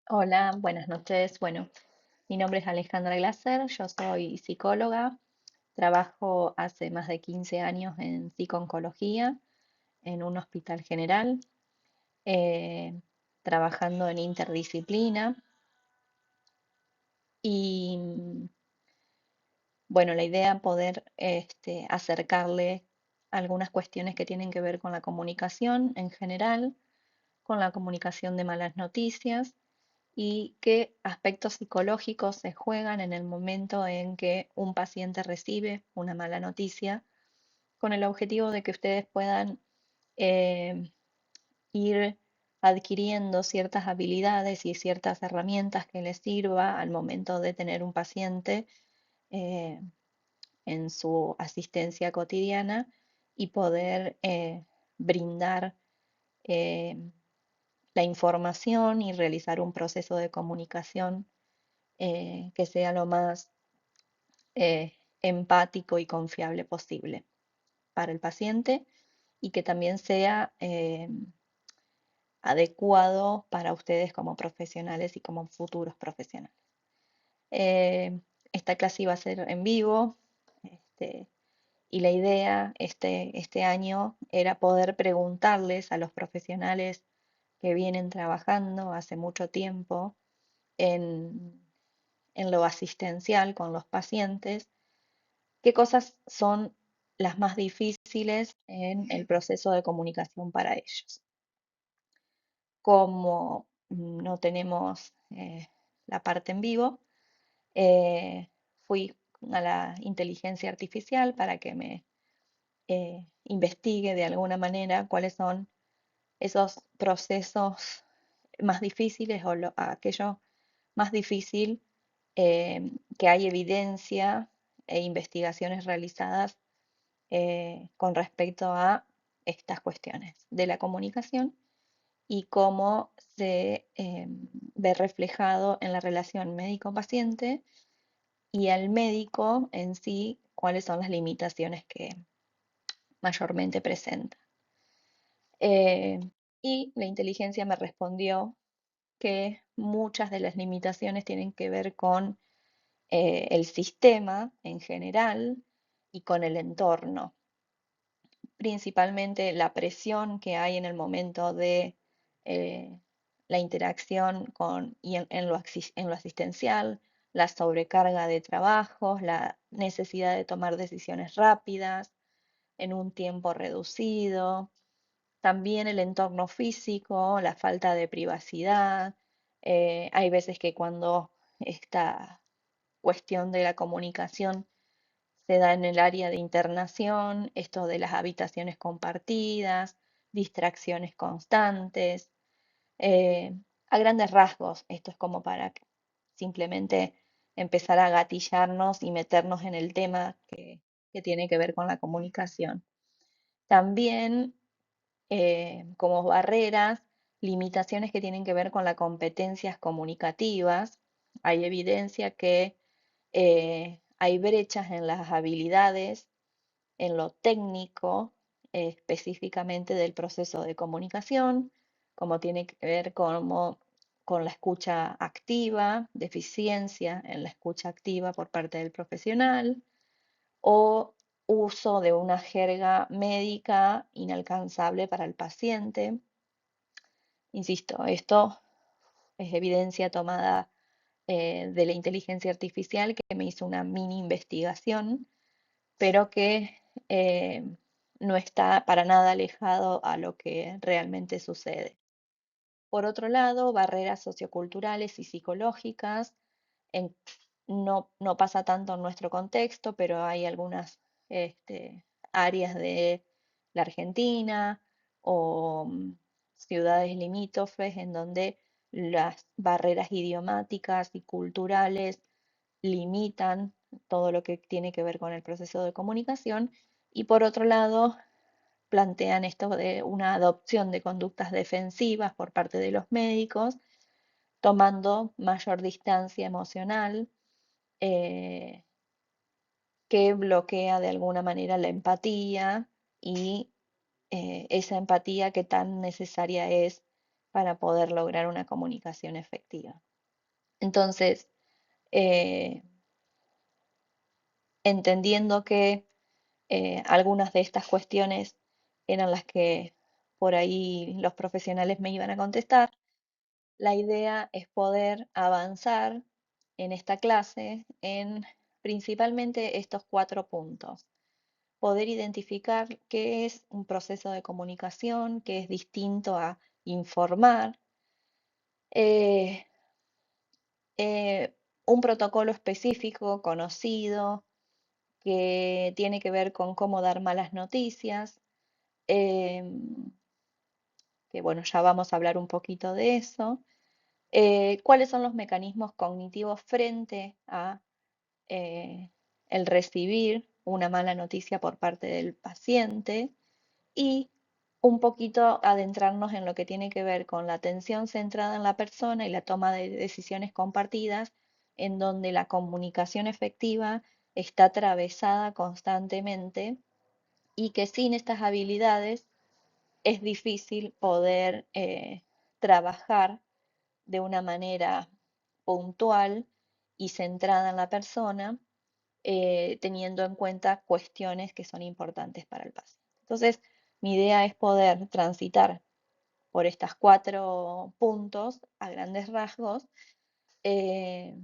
Hola, buenas noches. Bueno, mi nombre es Alejandra Glaser, yo soy psicóloga, trabajo hace más de 15 años en psicooncología en un hospital general, eh, trabajando en interdisciplina y bueno, la idea es poder acercarle algunas cuestiones que tienen que ver con la comunicación en general, con la comunicación de malas noticias y qué aspectos psicológicos se juegan en el momento en que un paciente recibe una mala noticia, con el objetivo de que ustedes puedan eh, ir adquiriendo ciertas habilidades y ciertas herramientas que les sirva al momento de tener un paciente eh, en su asistencia cotidiana y poder brindar eh, la información y realizar un proceso de comunicación que sea lo más empático y confiable posible para el paciente y que también sea adecuado para ustedes como profesionales y como futuros profesionales. Eh, Esta clase iba a ser en vivo este, y la idea este año era poder preguntarles a los profesionales que vienen trabajando hace mucho tiempo en, en lo asistencial con los pacientes. ¿Qué cosas son las más difíciles en el proceso de comunicación para ellos? Como no tenemos la parte en vivo, eh, fui a la inteligencia artificial para que me investigue de alguna manera cuáles son esos procesos más difíciles o aquello más difícil que hay evidencia e investigaciones realizadas con respecto a estas cuestiones de la comunicación y cómo se ve reflejado en la relación médico-paciente y al médico en sí, cuáles son las limitaciones que mayormente presenta. Eh, y la inteligencia me respondió que muchas de las limitaciones tienen que ver con el sistema en general y con el entorno, principalmente la presión que hay en el momento de eh, la interacción en lo asistencial, la sobrecarga de trabajos, la necesidad de tomar decisiones rápidas en un tiempo reducido, también el entorno físico, la falta de privacidad. Hay veces que cuando esta cuestión de la comunicación se da en el área de internación, esto de las habitaciones compartidas, distracciones constantes. eh, a grandes rasgos, esto es como para simplemente empezar a gatillarnos y meternos en el tema que tiene que ver con la comunicación. También como barreras, limitaciones que tienen que ver con las competencias comunicativas. Hay evidencia que hay brechas en las habilidades, en lo técnico, específicamente del proceso de comunicación, como tiene que ver con la escucha activa, deficiencia en la escucha activa por parte del profesional, o uso de una jerga médica inalcanzable para el paciente. Insisto, esto es evidencia tomada de la inteligencia artificial que me hizo una mini investigación, pero que eh, no está para nada alejado a lo que realmente sucede. Por otro lado, barreras socioculturales y psicológicas, en- no pasa tanto en nuestro contexto, pero hay algunas áreas de la Argentina o ciudades limítrofes en donde las barreras idiomáticas y culturales limitan todo lo que tiene que ver con el proceso de comunicación. Y por otro lado, plantean esto de una adopción de conductas defensivas por parte de los médicos, tomando mayor distancia emocional, eh, que bloquea de alguna manera la empatía y esa empatía que tan necesaria es para poder lograr una comunicación efectiva. Entonces, eh, entendiendo que algunas de estas cuestiones eran las que por ahí los profesionales me iban a contestar, la idea es poder avanzar en esta clase en principalmente estos 4 puntos. Poder identificar qué es un proceso de comunicación, qué es distinto a informar, eh, un protocolo específico, conocido, que tiene que ver con cómo dar malas noticias, em, que bueno, ya vamos a hablar un poquito de eso. ¿Cuáles son los mecanismos cognitivos frente a el recibir una mala noticia por parte del paciente? Y un poquito adentrarnos en lo que tiene que ver con la atención centrada en la persona y la toma de decisiones compartidas, en donde la comunicación efectiva está atravesada constantemente y que sin estas habilidades es difícil poder trabajar de una manera puntual y centrada en la persona, teniendo en cuenta cuestiones que son importantes para el paciente. Entonces, mi idea es poder transitar por estos 4 puntos a grandes rasgos, eh,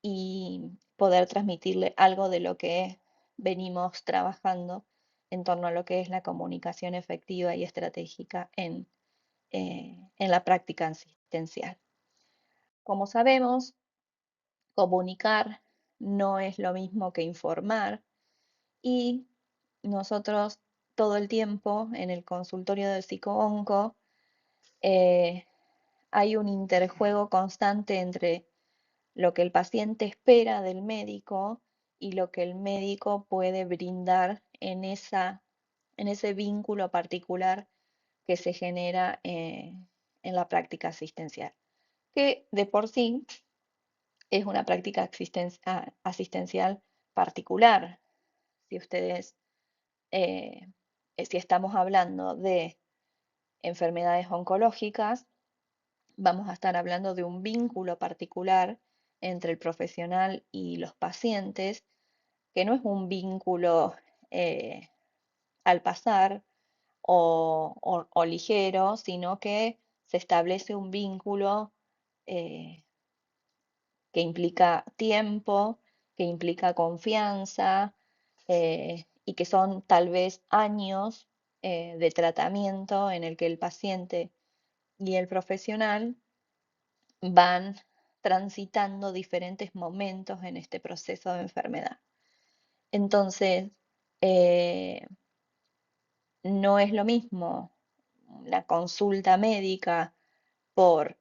y poder transmitirle algo de lo que venimos trabajando en torno a lo que es la comunicación efectiva y estratégica en la práctica asistencial. Como sabemos, comunicar no es lo mismo que informar, y nosotros todo el tiempo en el consultorio del psicoonco eh, hay un interjuego constante entre lo que el paciente espera del médico y lo que el médico puede brindar en ese vínculo particular que se genera en la práctica asistencial, que de por sí es una práctica asistencial particular. Si ustedes, eh, si estamos hablando de enfermedades oncológicas, vamos a estar hablando de un vínculo particular entre el profesional y los pacientes, que no es un vínculo eh, al pasar o ligero, sino que se establece un vínculo eh, que implica tiempo, que implica confianza, y que son tal vez años de tratamiento en el que el paciente y el profesional van transitando diferentes momentos en este proceso de enfermedad. Entonces, eh, no es lo mismo la consulta médica por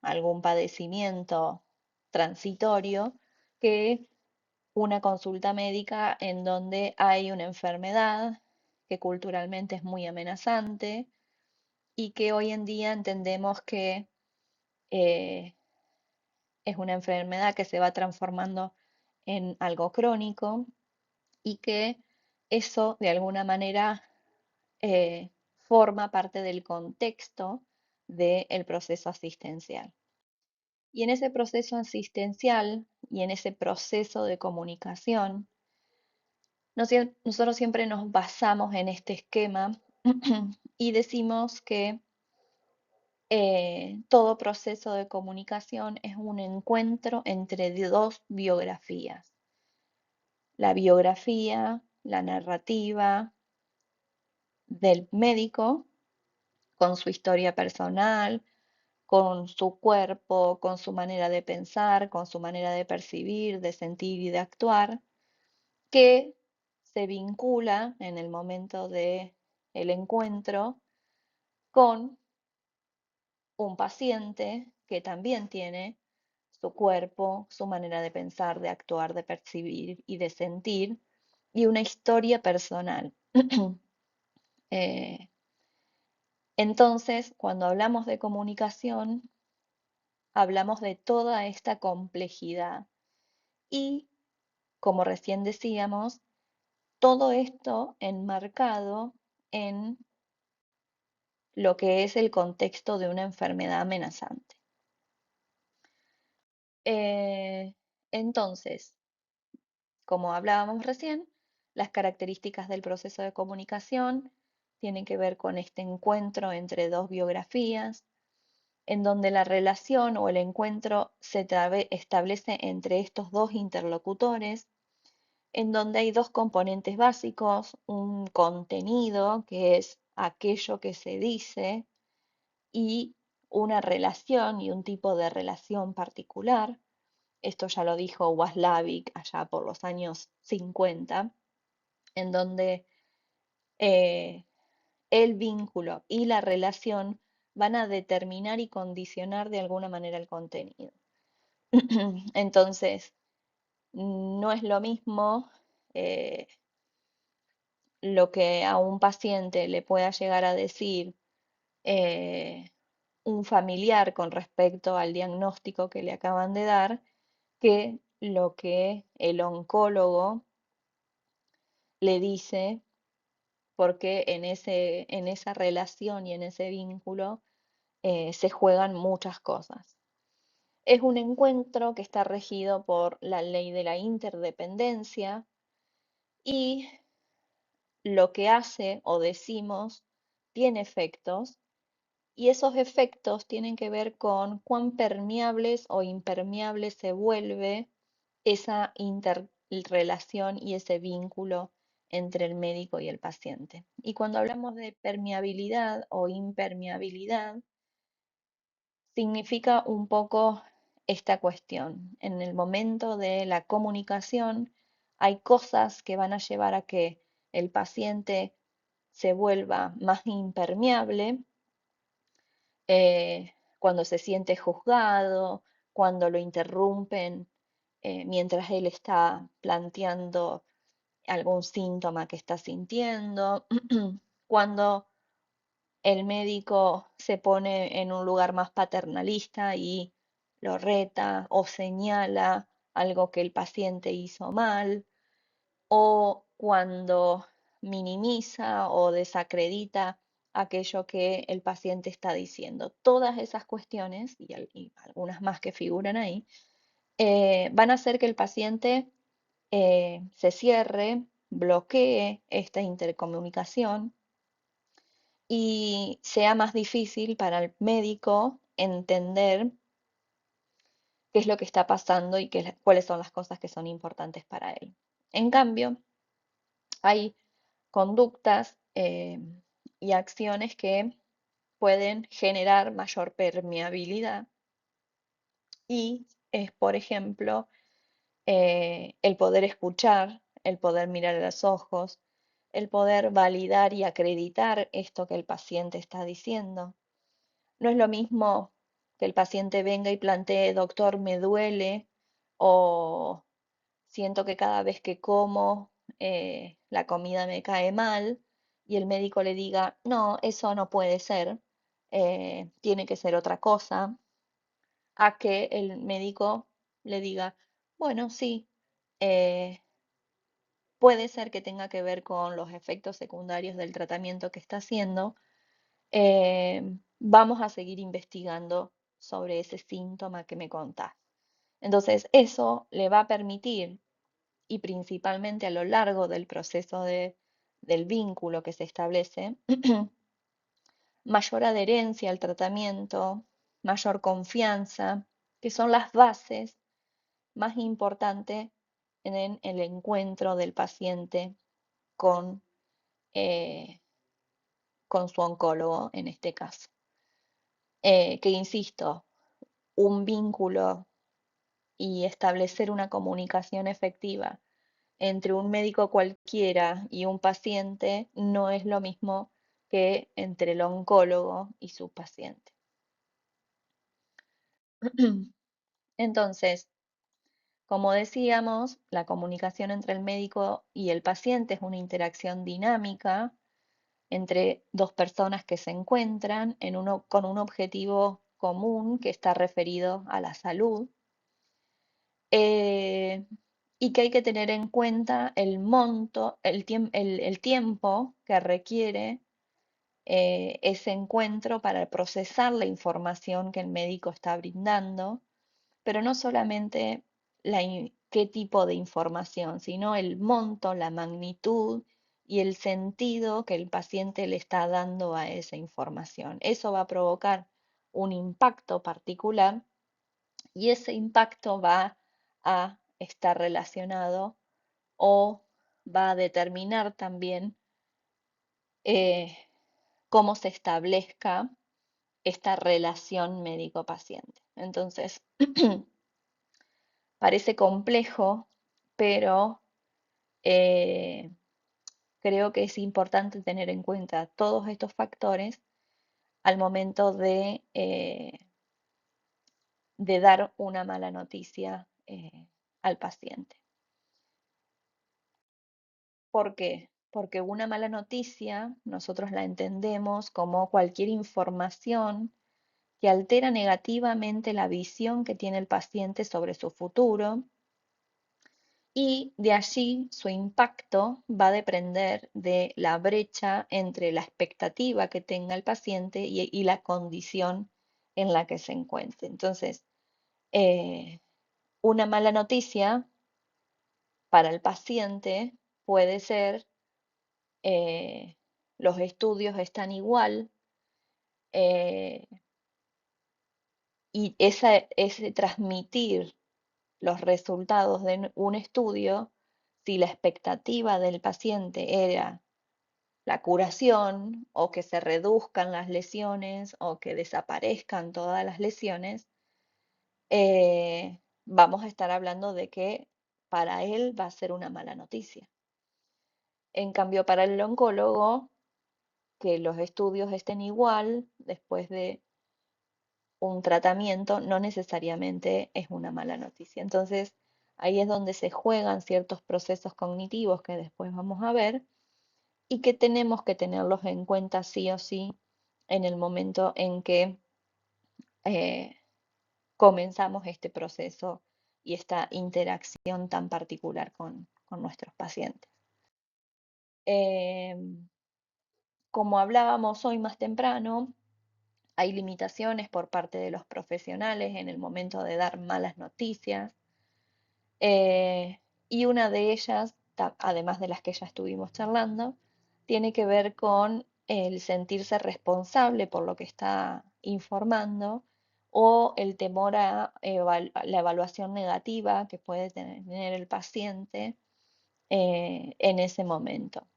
algún padecimiento transitorio que una consulta médica en donde hay una enfermedad que culturalmente es muy amenazante y que hoy en día entendemos que eh, es una enfermedad que se va transformando en algo crónico y que eso de alguna manera eh, forma parte del contexto del proceso asistencial. Y en ese proceso asistencial y en ese proceso de comunicación, nosotros siempre nos basamos en este esquema y decimos que todo proceso de comunicación es un encuentro entre dos biografías. La biografía, la narrativa del médico con su historia personal, con su cuerpo, con su manera de pensar, con su manera de percibir, de sentir y de actuar, que se vincula en el momento de el encuentro con un paciente que también tiene su cuerpo, su manera de pensar, de actuar, de percibir y de sentir, y una historia personal. Eh, entonces, cuando hablamos de comunicación, hablamos de toda esta complejidad y, como recién decíamos, todo esto enmarcado en lo que es el contexto de una enfermedad amenazante. Eh, entonces, como hablábamos recién, las características del proceso de comunicación tienen que ver con este encuentro entre dos biografías, en donde la relación o el encuentro se establece entre estos dos interlocutores, en donde hay dos componentes básicos, un contenido, que es aquello que se dice, y una relación y un tipo de relación particular. Esto ya lo dijo Waslavic allá por los años 50, en donde eh, el vínculo y la relación van a determinar y condicionar de alguna manera el contenido. Entonces, no es lo mismo eh, lo que a un paciente le pueda llegar a decir eh, un familiar con respecto al diagnóstico que le acaban de dar, que lo que el oncólogo le dice, porque en esa relación y en ese vínculo se juegan muchas cosas. Es un encuentro que está regido por la ley de la interdependencia y lo que hace o decimos tiene efectos y esos efectos tienen que ver con cuán permeables o impermeables se vuelve esa interrelación y ese vínculo entre el médico y el paciente. Y cuando hablamos de permeabilidad o impermeabilidad, significa un poco esta cuestión. En el momento de la comunicación hay cosas que van a llevar a que el paciente se vuelva más impermeable cuando se siente juzgado, cuando lo interrumpen mientras él está planteando algún síntoma que está sintiendo, cuando el médico se pone en un lugar más paternalista y lo reta o señala algo que el paciente hizo mal, o cuando minimiza o desacredita aquello que el paciente está diciendo. Todas esas cuestiones, y algunas más que figuran ahí, van a hacer que el paciente se cierre, bloquee esta intercomunicación y sea más difícil para el médico entender qué es lo que está pasando y cuáles son las cosas que son importantes para él. En cambio, hay conductas y acciones que pueden generar mayor permeabilidad y es, por ejemplo, el poder escuchar, el poder mirar a los ojos, el poder validar y acreditar esto que el paciente está diciendo. No es lo mismo que el paciente venga y plantee, doctor, me duele, o siento que cada vez que como la comida me cae mal, y el médico le diga, no, eso no puede ser, tiene que ser otra cosa, a que el médico le diga, bueno, sí, eh, puede ser que tenga que ver con los efectos secundarios del tratamiento que está haciendo, vamos a seguir investigando sobre ese síntoma que me contás. Entonces, eso le va a permitir, y principalmente a lo largo del proceso del vínculo que se establece, mayor adherencia al tratamiento, mayor confianza, que son las bases más importantes en el encuentro del paciente con, eh, con su oncólogo en este caso. Que insisto, un vínculo y establecer una comunicación efectiva entre un médico cualquiera y un paciente no es lo mismo que entre el oncólogo y su paciente. Entonces, como decíamos, la comunicación entre el médico y el paciente es una interacción dinámica entre dos personas que se encuentran con un objetivo común que está referido a la salud eh, y que hay que tener en cuenta el monto, el tiempo que requiere ese encuentro para procesar la información que el médico está brindando, pero no solamente qué tipo de información, sino el monto, la magnitud y el sentido que el paciente le está dando a esa información. Eso va a provocar un impacto particular y ese impacto va a estar relacionado o va a determinar también eh, cómo se establezca esta relación médico-paciente. Entonces, parece complejo, pero eh, creo que es importante tener en cuenta todos estos factores al momento de dar una mala noticia al paciente. ¿Por qué? Porque una mala noticia nosotros la entendemos como cualquier información que altera negativamente la visión que tiene el paciente sobre su futuro y de allí su impacto va a depender de la brecha entre la expectativa que tenga el paciente y la condición en la que se encuentre. Entonces, eh, una mala noticia para el paciente puede ser eh, los estudios están igual eh, y ese transmitir los resultados de un estudio, si la expectativa del paciente era la curación o que se reduzcan las lesiones o que desaparezcan todas las lesiones, vamos a estar hablando de que para él va a ser una mala noticia. En cambio, para el oncólogo, que los estudios estén igual después de un tratamiento no necesariamente es una mala noticia. Entonces, ahí es donde se juegan ciertos procesos cognitivos que después vamos a ver y que tenemos que tenerlos en cuenta sí o sí en el momento en que eh, comenzamos este proceso y esta interacción tan particular con nuestros pacientes. Como hablábamos hoy más temprano, hay limitaciones por parte de los profesionales en el momento de dar malas noticias. Y una de ellas, además de las que ya estuvimos charlando, tiene que ver con el sentirse responsable por lo que está informando o el temor a la evaluación negativa que puede tener el paciente en ese momento.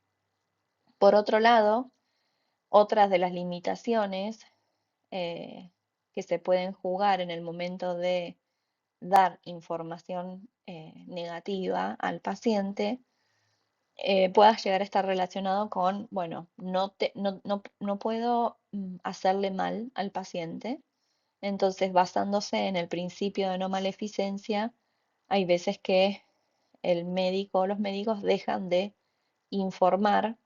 Por otro lado, otras de las limitaciones que se pueden jugar en el momento de dar información negativa al paciente pueda llegar a estar relacionado con, bueno, no puedo hacerle mal al paciente. Entonces, basándose en el principio de no maleficencia, hay veces que el médico o los médicos dejan de informar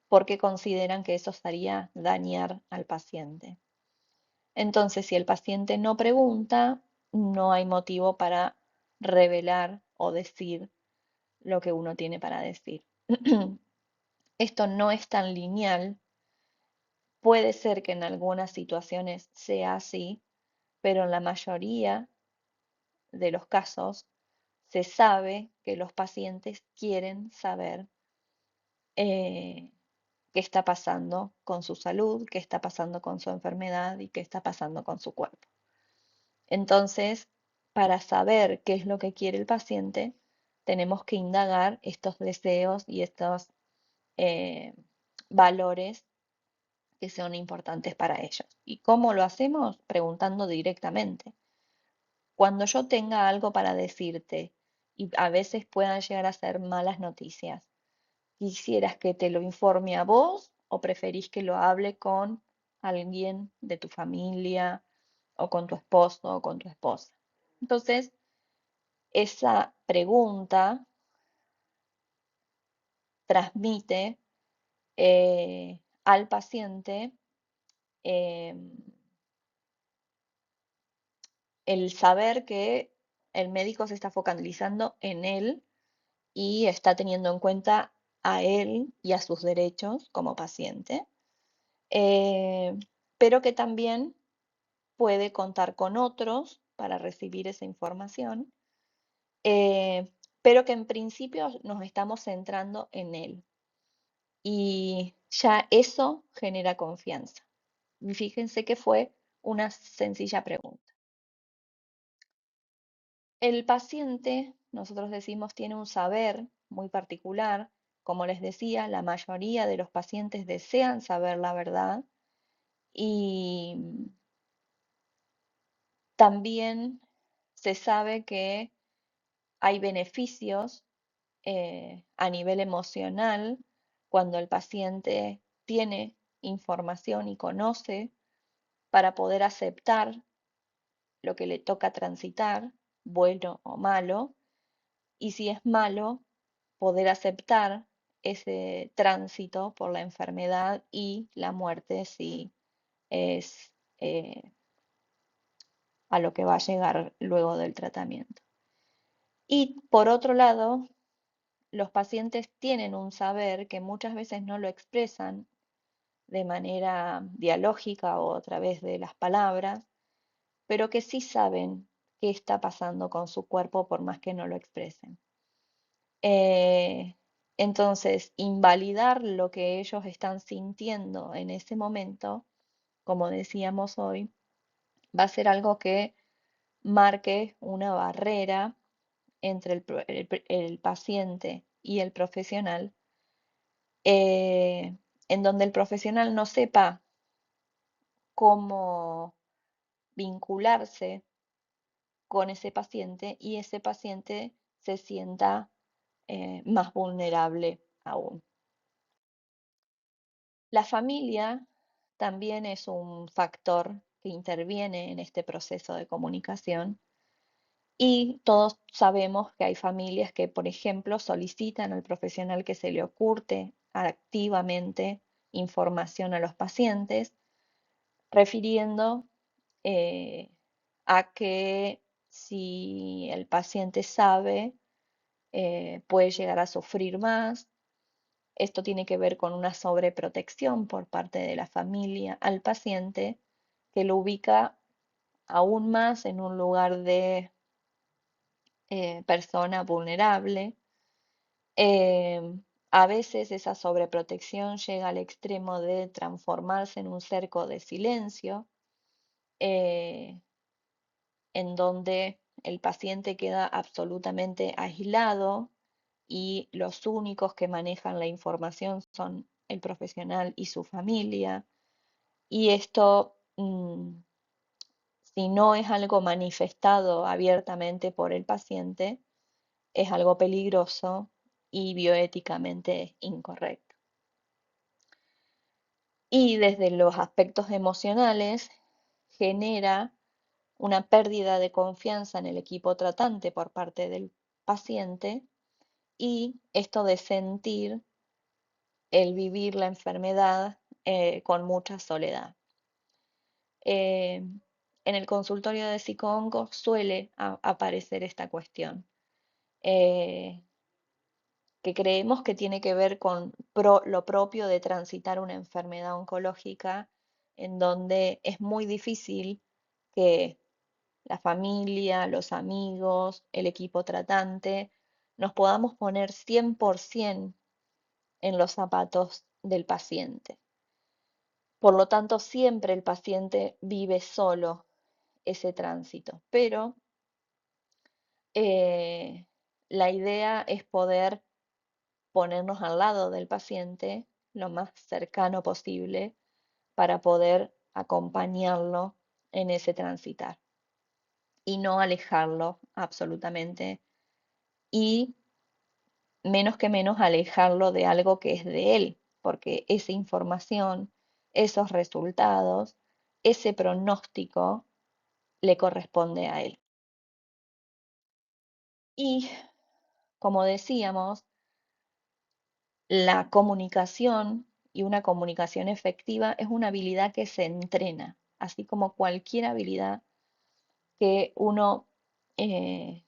porque consideran que eso estaría dañar al paciente. Entonces, si el paciente no pregunta, no hay motivo para revelar o decir lo que uno tiene para decir. Esto no es tan lineal. Puede ser que en algunas situaciones sea así, pero en la mayoría de los casos se sabe que los pacientes quieren saber eh, qué está pasando con su salud, qué está pasando con su enfermedad y qué está pasando con su cuerpo. Entonces, para saber qué es lo que quiere el paciente, tenemos que indagar estos deseos y estos eh, valores que son importantes para ellos. ¿Y cómo lo hacemos? Preguntando directamente. Cuando yo tenga algo para decirte y a veces puedan llegar a ser malas noticias, ¿quisieras que te lo informe a vos o preferís que lo hable con alguien de tu familia o con tu esposo o con tu esposa? Entonces, esa pregunta transmite al paciente em, el saber que el médico se está focalizando en él y está teniendo en cuenta a él y a sus derechos como paciente. eh, pero que también puede contar con otros para recibir esa información, eh, pero que en principio nos estamos centrando en él. Y ya eso genera confianza. Y fíjense que fue una sencilla pregunta. El paciente, nosotros decimos, tiene un saber muy particular. Como les decía, la mayoría de los pacientes desean saber la verdad y también se sabe que hay beneficios a nivel emocional cuando el paciente tiene información y conoce para poder aceptar lo que le toca transitar, bueno o malo, y si es malo, poder aceptar ese tránsito por la enfermedad y la muerte si es a lo que va a llegar luego del tratamiento. Y por otro lado, los pacientes tienen un saber que muchas veces no lo expresan de manera dialógica o a través de las palabras, pero que sí saben qué está pasando con su cuerpo por más que no lo expresen. Eh, entonces, invalidar lo que ellos están sintiendo en ese momento, como decíamos hoy, va a ser algo que marque una barrera entre el paciente y el profesional, eh, en donde el profesional no sepa cómo vincularse con ese paciente y ese paciente se sienta más vulnerable aún. La familia también es un factor que interviene en este proceso de comunicación y todos sabemos que hay familias que, por ejemplo, solicitan al profesional que se le oculte activamente información a los pacientes, refiriendo eh, a que si el paciente sabe, puede llegar a sufrir más. Esto tiene que ver con una sobreprotección por parte de la familia al paciente que lo ubica aún más en un lugar de persona vulnerable. A veces esa sobreprotección llega al extremo de transformarse en un cerco de silencio, eh, en donde el paciente queda absolutamente aislado y los únicos que manejan la información son el profesional y su familia. Y esto, si no es algo manifestado abiertamente por el paciente, es algo peligroso y bioéticamente incorrecto. Y desde los aspectos emocionales genera una pérdida de confianza en el equipo tratante por parte del paciente y esto de sentir el vivir la enfermedad con mucha soledad. En el consultorio de psicoonco suele aparecer esta cuestión, eh, que creemos que tiene que ver con lo propio de transitar una enfermedad oncológica, en donde es muy difícil que la familia, los amigos, el equipo tratante, nos podamos poner 100% en los zapatos del paciente. Por lo tanto, siempre el paciente vive solo ese tránsito, pero eh, la idea es poder ponernos al lado del paciente lo más cercano posible para poder acompañarlo en ese transitar y no alejarlo absolutamente y menos que menos alejarlo de algo que es de él, porque esa información, esos resultados, ese pronóstico le corresponde a él. Y como decíamos, la comunicación y una comunicación efectiva es una habilidad que se entrena, así como cualquier habilidad que uno eh,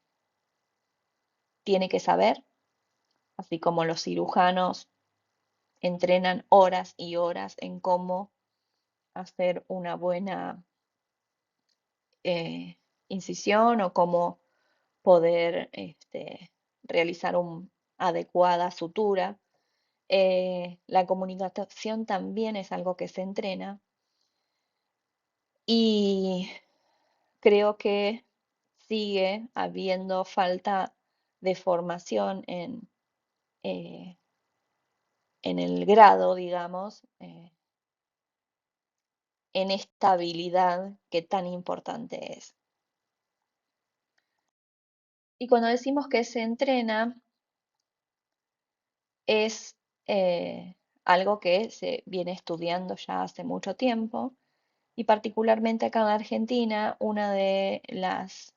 tiene que saber, así como los cirujanos entrenan horas y horas en cómo hacer una buena incisión o cómo poder realizar una adecuada sutura. La comunicación también es algo que se entrena y creo que sigue habiendo falta de formación eh, en el grado, digamos, en esta habilidad que tan importante es. Y cuando decimos que se entrena, es algo que se viene estudiando ya hace mucho tiempo y particularmente acá en Argentina, una de las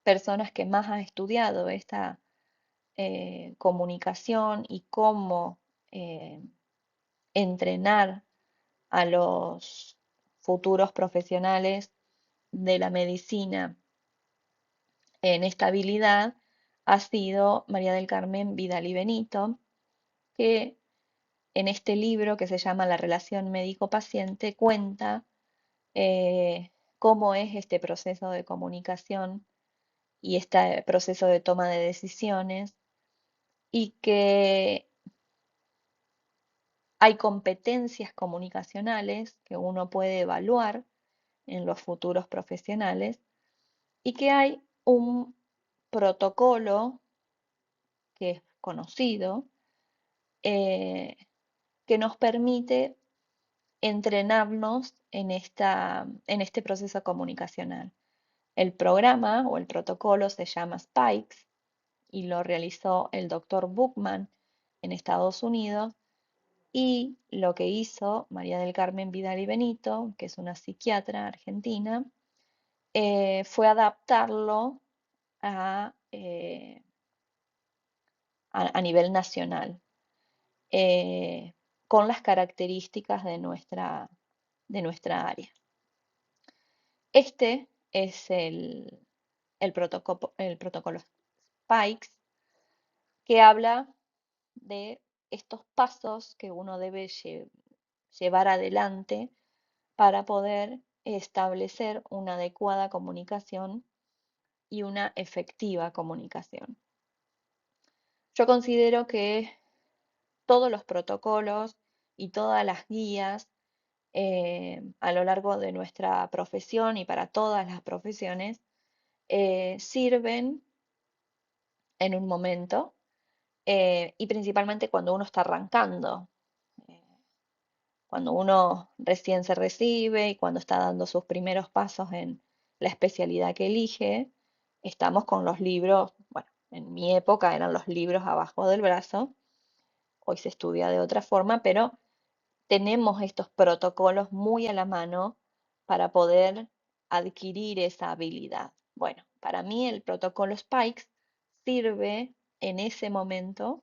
personas que más ha estudiado esta comunicación y cómo eh, entrenar a los futuros profesionales de la medicina en esta habilidad ha sido María del Carmen Vidal y Benito, que en este libro que se llama La relación médico-paciente cuenta cómo es este proceso de comunicación y este proceso de toma de decisiones y que hay competencias comunicacionales que uno puede evaluar en los futuros profesionales y que hay un protocolo que es conocido eh, que nos permite entrenarnos en este proceso comunicacional. El programa o el protocolo se llama Spikes y lo realizó el doctor Bookman en Estados Unidos. Y lo que hizo María del Carmen Vidal y Benito, que es una psiquiatra argentina, fue adaptarlo a nivel nacional, eh, con las características de nuestra área. Este es el protocolo Spikes, que habla de estos pasos que uno debe llevar adelante para poder establecer una adecuada comunicación y una efectiva comunicación. Yo considero que todos los protocolos y todas las guías a lo largo de nuestra profesión y para todas las profesiones sirven en un momento y principalmente cuando uno está arrancando. eh, Cuando uno recién se recibe y cuando está dando sus primeros pasos en la especialidad que elige, estamos con los libros, bueno, en mi época eran los libros abajo del brazo, hoy se estudia de otra forma, pero tenemos estos protocolos muy a la mano para poder adquirir esa habilidad. Bueno, para mí el protocolo Spikes sirve en ese momento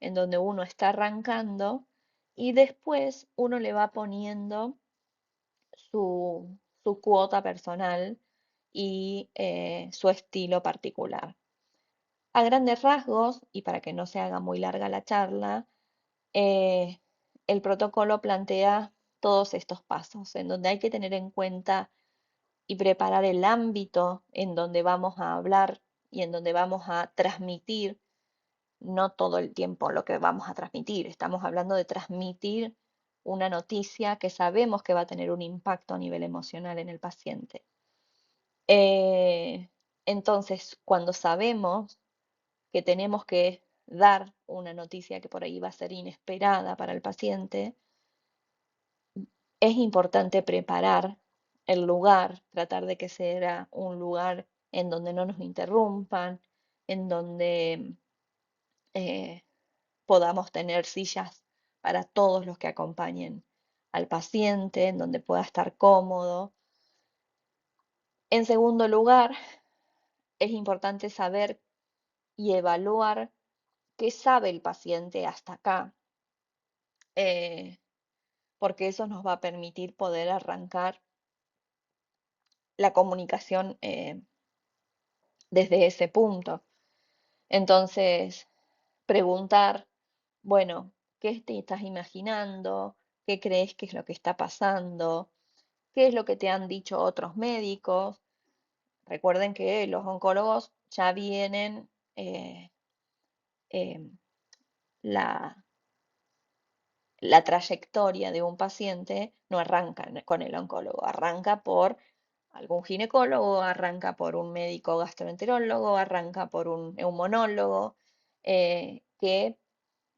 en donde uno está arrancando y después uno le va poniendo su cuota personal y su estilo particular. A grandes rasgos, y para que no se haga muy larga la charla, eh, el protocolo plantea todos estos pasos, en donde hay que tener en cuenta y preparar el ámbito en donde vamos a hablar y en donde vamos a transmitir, no todo el tiempo lo que vamos a transmitir, estamos hablando de transmitir una noticia que sabemos que va a tener un impacto a nivel emocional en el paciente. Eh, entonces, cuando sabemos que tenemos que dar una noticia que por ahí va a ser inesperada para el paciente, es importante preparar el lugar, tratar de que sea un lugar en donde no nos interrumpan, en donde eh, podamos tener sillas para todos los que acompañen al paciente, en donde pueda estar cómodo. En segundo lugar, es importante saber y evaluar qué sabe el paciente hasta acá, eh, porque eso nos va a permitir poder arrancar la comunicación desde ese punto. Entonces, preguntar, bueno, ¿qué te estás imaginando? qué crees que es lo que está pasando, qué es lo que te han dicho otros médicos. Recuerden que los oncólogos ya vienen, eh, em, la, la trayectoria de un paciente no arranca con el oncólogo, arranca por algún ginecólogo, arranca por un médico gastroenterólogo, arranca por un neumonólogo, que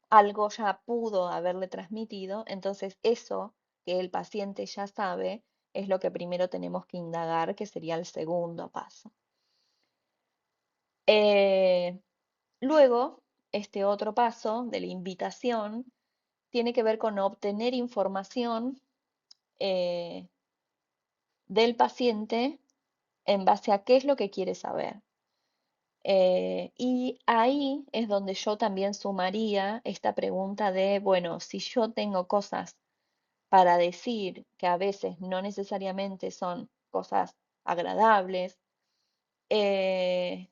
algo ya pudo haberle transmitido. Entonces eso que el paciente ya sabe es lo que primero tenemos que indagar, que sería el segundo paso. Eh, Luego, este otro paso de la invitación tiene que ver con obtener información eh, del paciente en base a qué es lo que quiere saber. Y ahí es donde yo también sumaría esta pregunta de, bueno, si yo tengo cosas para decir que a veces no necesariamente son cosas agradables, eh,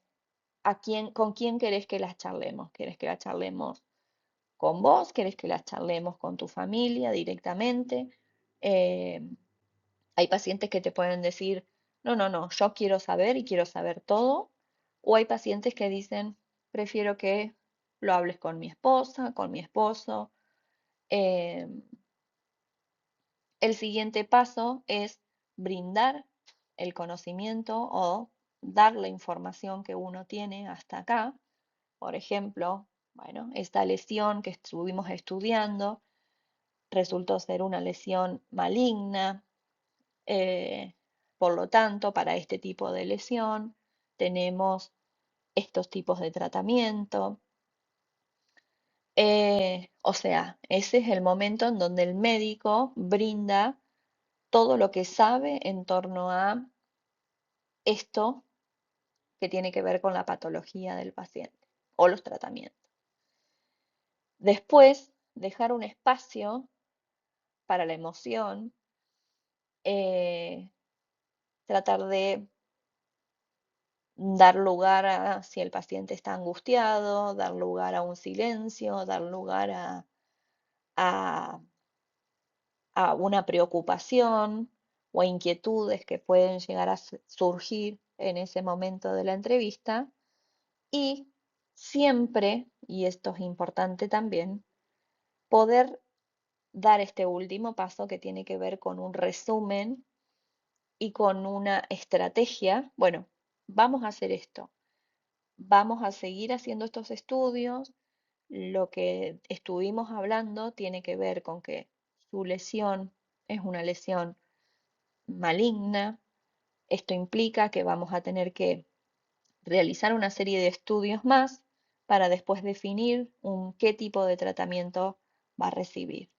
¿con quién querés que las charlemos? ¿Querés que las charlemos con vos? ¿Querés que las charlemos con tu familia directamente? Eh, Hay pacientes que te pueden decir, no, no, no, yo quiero saber y quiero saber todo. O hay pacientes que dicen, prefiero que lo hables con mi esposa, con mi esposo. Eh, el siguiente paso es brindar el conocimiento o dar la información que uno tiene hasta acá. Por ejemplo, bueno, esta lesión que estuvimos estudiando resultó ser una lesión maligna. Eh, por lo tanto, para este tipo de lesión tenemos estos tipos de tratamiento. O sea, ese es el momento en donde el médico brinda todo lo que sabe en torno a esto que tiene que ver con la patología del paciente o los tratamientos. Después, dejar un espacio para la emoción, eh, tratar de dar lugar a si el paciente está angustiado, dar lugar a un silencio, dar lugar a, a una preocupación o a inquietudes que pueden llegar a surgir en ese momento de la entrevista. Y siempre, y esto es importante también, poder dar este último paso que tiene que ver con un resumen y con una estrategia. Bueno, vamos a hacer esto, vamos a seguir haciendo estos estudios. Lo que estuvimos hablando tiene que ver con que su lesión es una lesión maligna. Esto implica que vamos a tener que realizar una serie de estudios más para después definir qué tipo de tratamiento va a recibir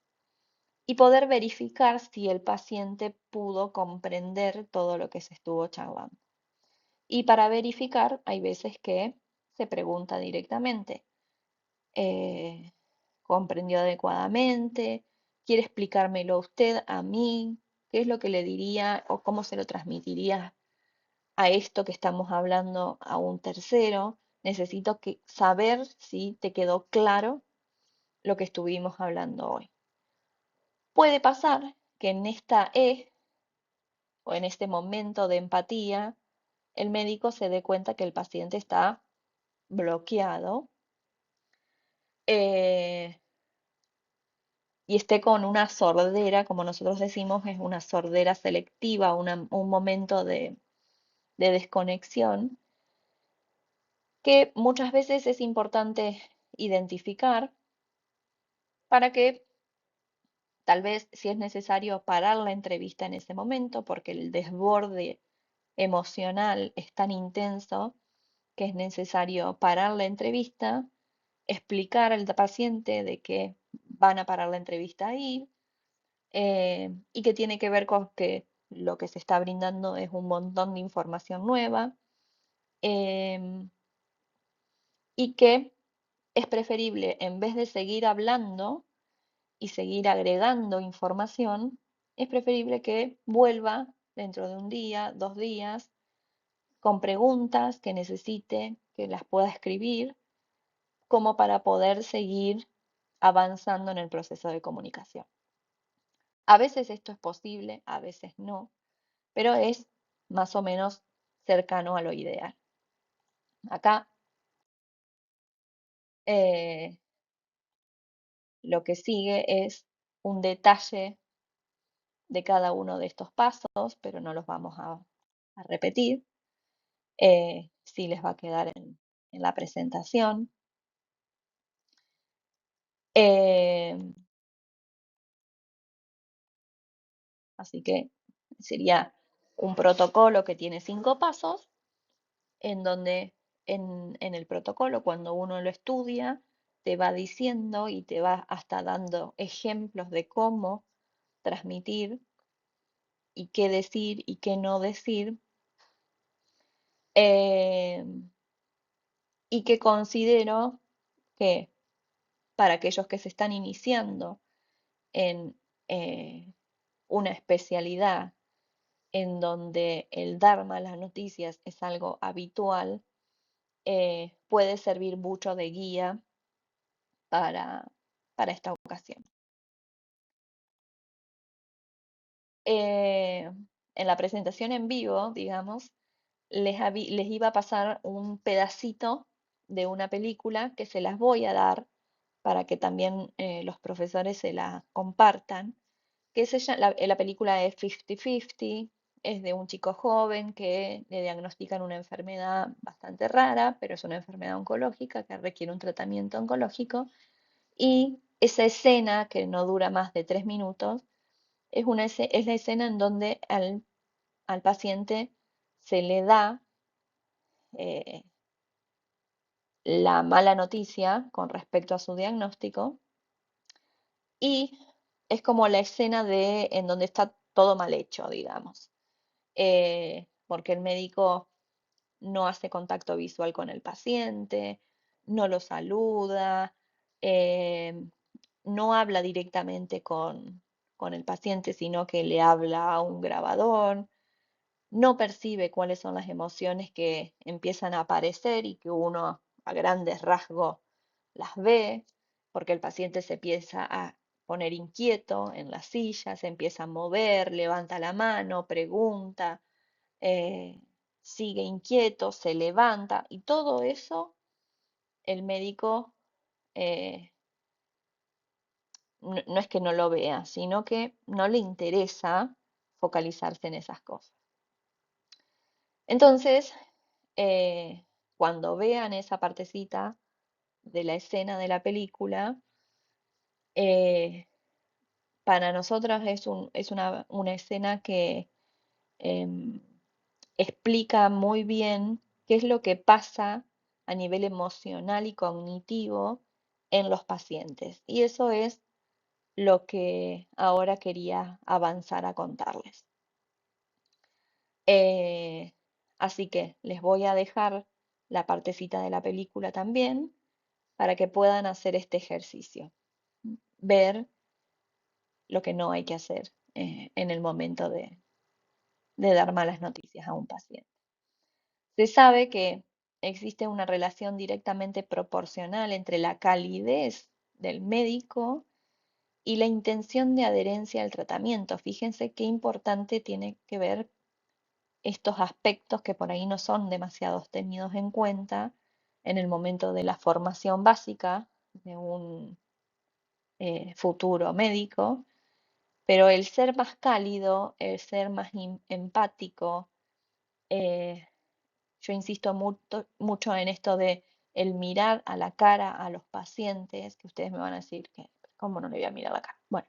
y poder verificar si el paciente pudo comprender todo lo que se estuvo charlando. Y para verificar, hay veces que se pregunta directamente, eh, ¿comprendió adecuadamente? ¿Quiere explicármelo usted a mí? ¿Qué es lo que le diría o cómo se lo transmitiría a esto que estamos hablando a un tercero? Necesito saber si te quedó claro lo que estuvimos hablando hoy. Puede pasar que en esta o en este momento de empatía, el médico se dé cuenta que el paciente está bloqueado, eh, y esté con una sordera, como nosotros decimos, es una sordera selectiva, un momento de desconexión, que muchas veces es importante identificar para que tal vez si es necesario parar la entrevista en ese momento, porque el desborde emocional es tan intenso que es necesario parar la entrevista, explicar al paciente de que van a parar la entrevista ahí, y que tiene que ver con que lo que se está brindando es un montón de información nueva, em, y que es preferible, en vez de seguir hablando y seguir agregando información, es preferible que vuelva dentro de un día, 2 días, con preguntas que necesite, que las pueda escribir, como para poder seguir avanzando en el proceso de comunicación. A veces esto es posible, a veces no, pero es más o menos cercano a lo ideal. Acá eh, lo que sigue es un detalle de cada uno de estos pasos, pero no los vamos a repetir. Sí les va a quedar en la presentación. Eh, Así que sería un protocolo que tiene 5 pasos, en donde en el protocolo, cuando uno lo estudia, te va diciendo y te va hasta dando ejemplos de cómo transmitir y qué decir y qué no decir, eh, y que considero que para aquellos que se están iniciando en una especialidad en donde el dar malas noticias es algo habitual, puede servir mucho de guía para, para esta ocasión. Eh, en la presentación en vivo, digamos, les iba a pasar un pedacito de una película que se las voy a dar para que también los profesores se la compartan, que la película es 50-50, es de un chico joven que le diagnostican una enfermedad bastante rara, pero es una enfermedad oncológica que requiere un tratamiento oncológico, y esa escena, que no dura más de 3 minutos, es la escena en donde al paciente se le da eh, la mala noticia con respecto a su diagnóstico, y es como la escena en donde está todo mal hecho, digamos, porque el médico no hace contacto visual con el paciente, no lo saluda, eh, no habla directamente con el paciente, sino que le habla a un grabador, no percibe cuáles son las emociones que empiezan a aparecer y que uno a grandes rasgos las ve, porque el paciente se empieza a poner inquieto en la silla, se empieza a mover, levanta la mano, pregunta, eh, sigue inquieto, se levanta, y todo eso el médico no es que no lo vea, sino que no le interesa focalizarse en esas cosas. Entonces, eh, cuando vean esa partecita de la escena de la película, eh, para nosotros es una escena que em, explica muy bien qué es lo que pasa a nivel emocional y cognitivo en los pacientes. Y eso es lo que ahora quería avanzar a contarles. Eh, Así que les voy a dejar la partecita de la película también para que puedan hacer este ejercicio, ver lo que no hay que hacer en el momento de dar malas noticias a un paciente. Se sabe que existe una relación directamente proporcional entre la calidez del médico y la intención de adherencia al tratamiento. Fíjense qué importante tiene que ver estos aspectos que por ahí no son demasiado tenidos en cuenta en el momento de la formación básica de un futuro médico, pero el ser más cálido, el ser más empático, eh, yo insisto mucho en esto de el mirar a la cara a los pacientes, que ustedes me van a decir que, ¿cómo no le voy a mirar la cara? Bueno,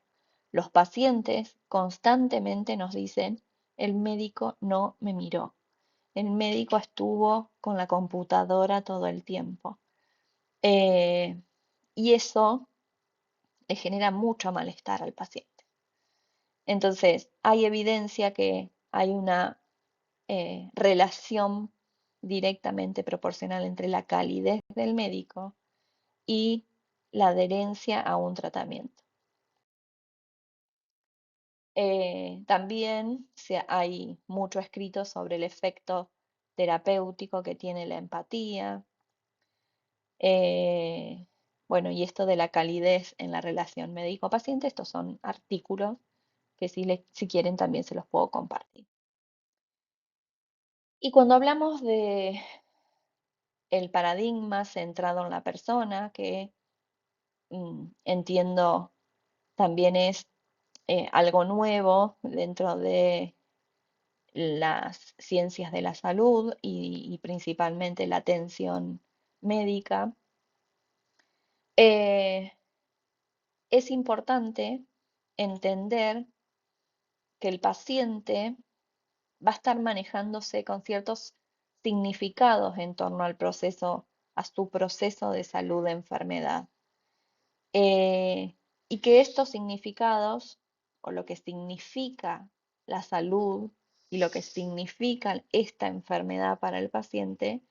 los pacientes constantemente nos dicen, el médico no me miró, el médico estuvo con la computadora todo el tiempo. Eh, y eso le genera mucho malestar al paciente. Entonces, hay evidencia que hay una relación directamente proporcional entre la calidez del médico y la adherencia a un tratamiento. También hay mucho escrito sobre el efecto terapéutico que tiene la empatía. eh, bueno, y esto de la calidez en la relación médico-paciente, estos son artículos que si quieren también se los puedo compartir. Y cuando hablamos de el paradigma centrado en la persona, que entiendo también es algo nuevo dentro de las ciencias de la salud y principalmente la atención médica, eh, es importante entender que el paciente va a estar manejándose con ciertos significados en torno al proceso, a su proceso de salud de enfermedad. Y que estos significados, o lo que significa la salud y lo que significa esta enfermedad para el paciente,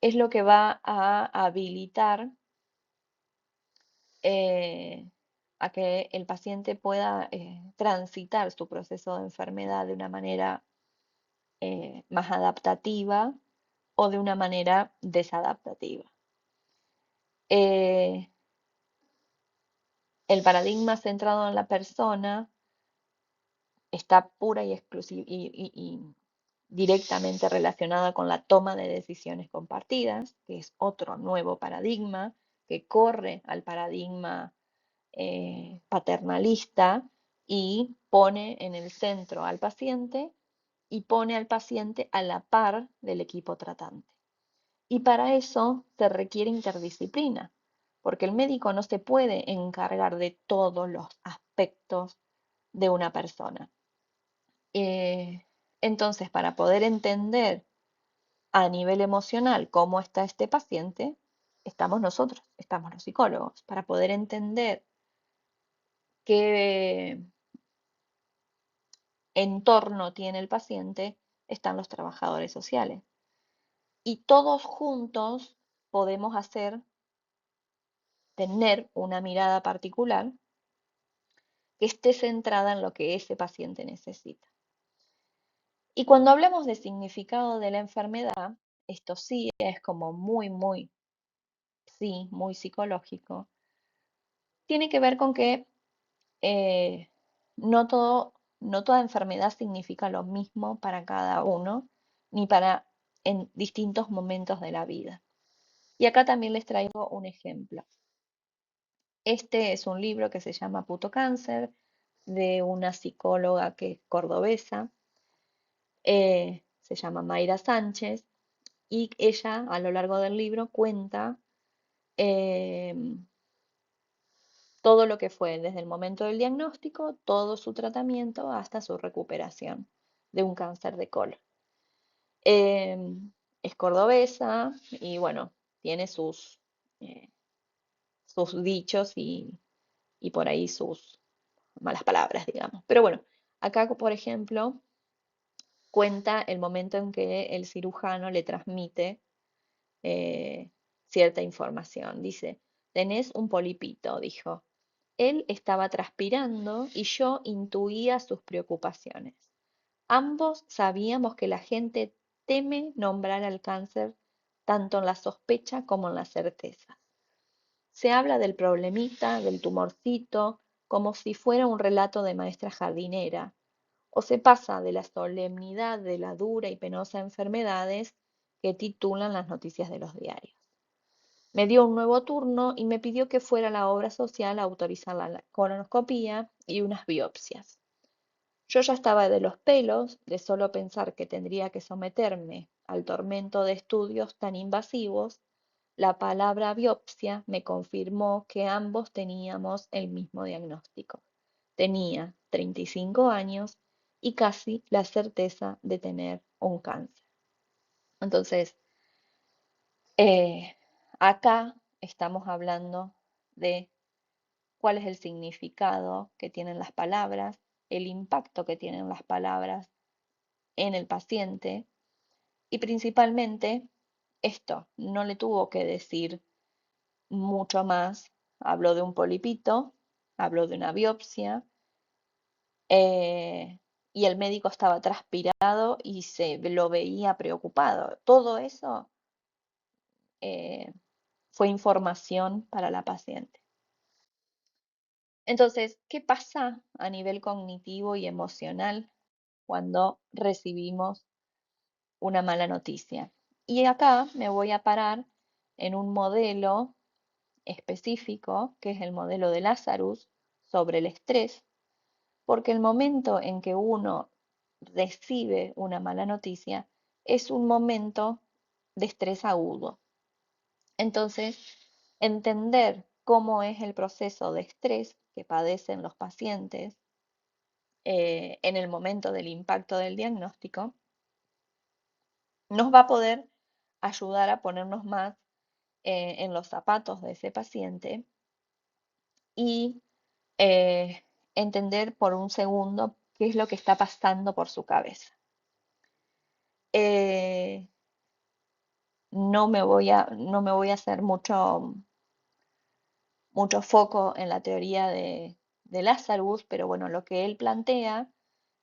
es lo que va a habilitar eh, a que el paciente pueda transitar su proceso de enfermedad de una manera más adaptativa o de una manera desadaptativa. Eh, el paradigma centrado en la persona está pura y exclusiva y directamente relacionada con la toma de decisiones compartidas, que es otro nuevo paradigma que corre al paradigma paternalista y pone en el centro al paciente y pone al paciente a la par del equipo tratante. Y para eso se requiere interdisciplina, porque el médico no se puede encargar de todos los aspectos de una persona. Eh, entonces, para poder entender a nivel emocional cómo está este paciente, estamos nosotros, estamos los psicólogos, para poder entender qué entorno tiene el paciente, están los trabajadores sociales. Y todos juntos podemos tener una mirada particular que esté centrada en lo que ese paciente necesita. Y cuando hablamos de significado de la enfermedad, esto sí es como muy psicológico, tiene que ver con que eh, no toda enfermedad significa lo mismo para cada uno, ni para en distintos momentos de la vida. Y acá también les traigo un ejemplo. Este es un libro que se llama Puto Cáncer, de una psicóloga que es cordobesa, se llama Mayra Sánchez, y ella a lo largo del libro cuenta todo lo que fue desde el momento del diagnóstico, todo su tratamiento hasta su recuperación de un cáncer de colon. Es cordobesa y bueno, tiene eh, sus dichos y por ahí sus malas palabras, digamos. Pero bueno, acá, por ejemplo, cuenta el momento en que el cirujano le transmite eh, cierta información. Dice, tenés un polipito, dijo. Él estaba transpirando y yo intuía sus preocupaciones. Ambos sabíamos que la gente teme nombrar al cáncer tanto en la sospecha como en la certeza. Se habla del problemita, del tumorcito, como si fuera un relato de maestra jardinera, o se pasa de la solemnidad de la dura y penosa enfermedades que titulan las noticias de los diarios. Me dio un nuevo turno y me pidió que fuera a la obra social a autorizar la colonoscopía y unas biopsias. Yo ya estaba de los pelos de solo pensar que tendría que someterme al tormento de estudios tan invasivos. La palabra biopsia me confirmó que ambos teníamos el mismo diagnóstico. Tenía 35 años y casi la certeza de tener un cáncer. Entonces, acá estamos hablando de cuál es el significado que tienen las palabras, el impacto que tienen las palabras en el paciente y principalmente esto, no le tuvo que decir mucho más. Habló de un polipito, habló de una biopsia eh, y el médico estaba transpirado y se lo veía preocupado. Todo eso eh, fue información para la paciente. Entonces, ¿qué pasa a nivel cognitivo y emocional cuando recibimos una mala noticia? Y acá me voy a parar en un modelo específico, que es el modelo de Lazarus sobre el estrés, porque el momento en que uno recibe una mala noticia es un momento de estrés agudo. Entonces, entender cómo es el proceso de estrés que padecen los pacientes en el momento del impacto del diagnóstico nos va a poder ayudar a ponernos más en los zapatos de ese paciente y entender por un segundo qué es lo que está pasando por su cabeza. Eh, no me voy a hacer mucho foco en la teoría de Lazarus, pero bueno, lo que él plantea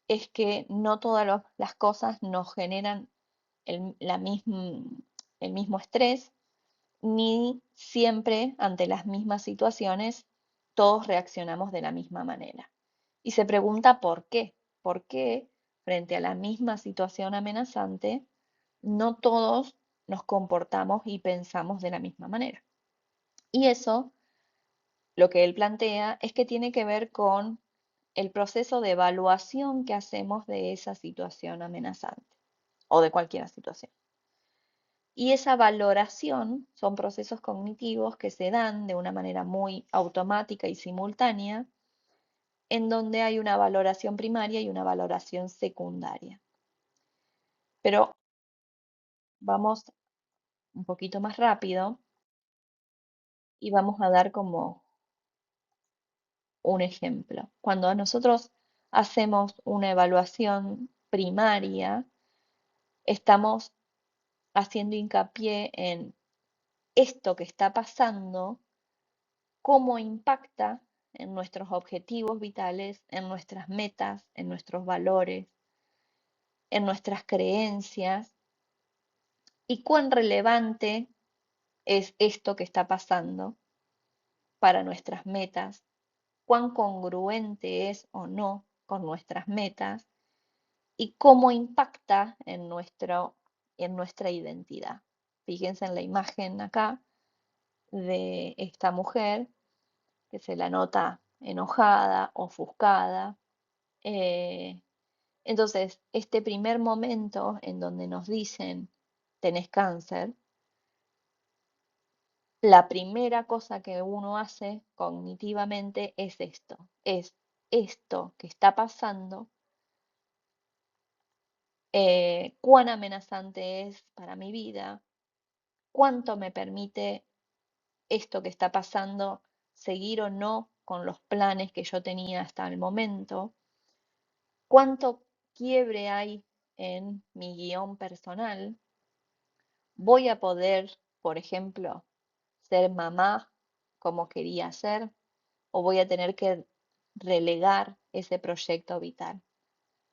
es que no todas las cosas nos generan el mismo estrés, ni siempre ante las mismas situaciones todos reaccionamos de la misma manera. Y se pregunta por qué frente a la misma situación amenazante no todos nos comportamos y pensamos de la misma manera. Y eso, lo que él plantea, es que tiene que ver con el proceso de evaluación que hacemos de esa situación amenazante o de cualquier situación. Y esa valoración son procesos cognitivos que se dan de una manera muy automática y simultánea, en donde hay una valoración primaria y una valoración secundaria. Pero vamos un poquito más rápido y vamos a dar como un ejemplo. Cuando nosotros hacemos una evaluación primaria, estamos haciendo hincapié en esto que está pasando, cómo impacta en nuestros objetivos vitales, en nuestras metas, en nuestros valores, en nuestras creencias y cuán relevante es esto que está pasando para nuestras metas, cuán congruente es o no con nuestras metas y cómo impacta en nuestra identidad. Fíjense en la imagen acá de esta mujer que se la nota enojada, ofuscada. Eh, entonces, este primer momento en donde nos dicen tenés cáncer, la primera cosa que uno hace cognitivamente es esto que está pasando, cuán amenazante es para mi vida, cuánto me permite esto que está pasando seguir o no con los planes que yo tenía hasta el momento, cuánto quiebre hay en mi guión personal, voy a poder, por ejemplo, ser mamá como quería ser, o voy a tener que relegar ese proyecto vital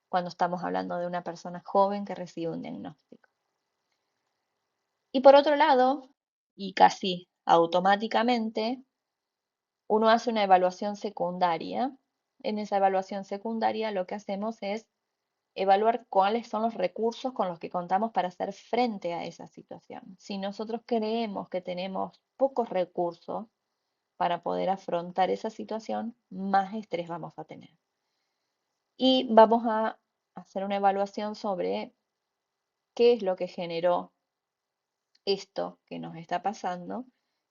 cuando estamos hablando de una persona joven que recibe un diagnóstico. Y por otro lado, y casi automáticamente, uno hace una evaluación secundaria. En esa evaluación secundaria lo que hacemos es evaluar cuáles son los recursos con los que contamos para hacer frente a esa situación. Si nosotros creemos que tenemos pocos recursos para poder afrontar esa situación, más estrés vamos a tener. Y vamos a hacer una evaluación sobre qué es lo que generó esto que nos está pasando